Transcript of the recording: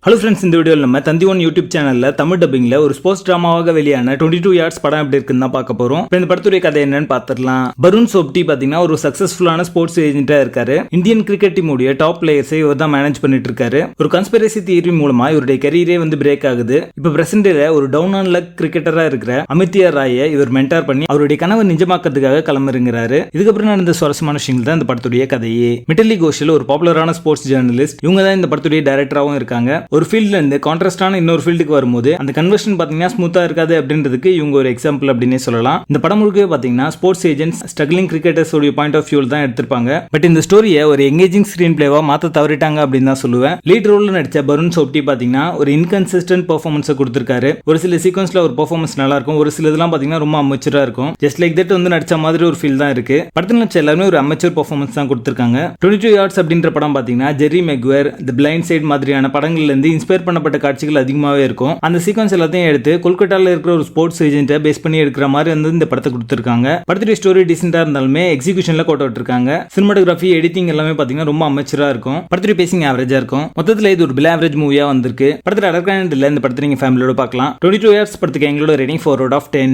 Hello friends, இந்த வீடியோவில் நம்ம தந்தி ஒன் யூடியூப் சேனலில் தமிழ் டப்பிங்கில் ஒரு ஸ்போர்ட்ஸ் ட்ராமாவாக வெளியான 22 yards படம் எப்படி இருக்குன்னு தான் பார்க்க போகிறோம். இப்போ இந்த படத்துடைய கதை என்னன்னு பார்த்துடலாம். பருண் சோப்டி பார்த்தீங்கன்னா ஒரு சக்ஸஸ்ஃபுல்லான ஸ்போர்ட்ஸ் ஏஜென்ட்டாக இருக்காரு. இந்தியன் கிரிக்கெட் டீமுடைய டாப் பிளேயர்ஸை இவர் தான் மேனேஜ் பண்ணிட்டு இருக்காரு. ஒரு கன்ஸ்பிரசி தியரி மூலமா இவருடைய கரியரே பிரேக் ஆகுது. இப்போ பிரசன்ட்ல ஒரு டவுன் ஆன் லக் கிரிக்கெட்டராக இருக்கிற அமித்யா ராயை இவர் மென்டார் பண்ணி அவருடைய கனவை நிஜமாக்கிறதுக்காக கிளம்புறாரு. இதுக்கப்புறம் நடந்த சுவாரஸ்யமான விஷயங்கள் தான் இந்த படத்துடைய கதையே. மிட்டலி கோஷல் ஒரு பாப்புலரான ஸ்போர்ட்ஸ் ஜேர்னலிஸ்ட். இவங்க தான் இந்த படத்துடைய டைரக்டராகவும் இருக்காங்க. ஒரு ஃபீல்ட்ல இருந்து கான்ட்ராஸ்டான இன்னொரு ஃபீல்டுக்கு வரும்போது அந்த கன்வர்ஷன் பாத்தீங்கன்னா ஸ்மூத்தா இருக்காது அப்படின்றதுக்கு இவங்க ஒரு எக்ஸாம்பிள் அப்படின்னே சொல்லலாம். இந்த படம் முழுக்க பாத்தீங்கன்னா ஸ்போர்ட்ஸ் ஏஜென்ட்ஸ் ஸ்ட்ரகிளிங் கிரிக்கெட்டர்ஸ் உடைய பாயிண்ட் ஆஃப் வியூல தான் எடுத்திருப்பாங்க. பட் இந்த ஸ்டோரியை ஒரு எங்கேஜிங் ஸ்கிரீன் பிளேவா மாத்த தவறிட்டாங்க அப்படின்னு தான் சொல்லுவேன். லீட் ரோல்ல நடிச்ச பருண் சோப்டி பாத்தீங்கன்னா ஒரு இன்கன்சிஸ்டன்ட் பெர்ஃபார்மன்ஸ் கொடுத்திருக்காரு. ஒரு சில சீக்வன்ஸ்ல ஒரு பெர்ஃபார்மன்ஸ் நல்லா இருக்கும், ஒரு சில இதெல்லாம் பாத்தீங்கன்னா ரொம்ப அமெச்சூரா இருக்கும். ஜஸ்ட் லைக் தட் நடிச்ச மாதிரி ஒரு ஃபீல் தான் இருக்கு. படத்துல நடிச்ச எல்லாருமே ஒரு அமெச்சூர் பெர்ஃபார்மன்ஸ் தான் கொடுத்திருக்காங்க. 22 yards அப்படின்ற படம் பாத்தீங்கன்னா ஜெர்ரி மெக்வேர், தி பிளைண்ட் சைட் மாதிரியான படங்கள்ல இருந்து இன்ஸ்பயர் பண்ணப்பட்ட காட்சிகள் அதிகமாவே இருக்கும். அந்த சீக்வன்ஸ் எல்லாத்தையும் எடுத்து கொல்கட்டால இருக்கிற ஒரு ஸ்போர்ட்ஸ் ஏஜென்ட்டை பேஸ் பண்ணி எடுக்கிற மாதிரி இந்த படத்தை கொடுத்திருக்காங்க. படத்துடைய ஸ்டோரி டீசென்ட்டா இருந்தாலுமே எக்ஸிகியூஷன்ல கோட் விட்டுருக்காங்க. சினிமாட்டோகிராஃபி, எடிட்டிங் எல்லாமே பாத்தீங்கன்னா ரொம்ப அமெச்சூரா இருக்கும். படத்துடைய பேசிங் ஆவரேஜா இருக்கும். மொத்தத்துல இது ஒரு பிலோ ஆவரேஜ் மூவியா வந்திருக்கு. படத்துல அடர்கான இல்ல. இந்த படத்தை நீங்க ஃபேமிலியோட பார்க்கலாம். 22 yards படத்துக்கு எங்களோட ரேட்டிங் 4 out of 10.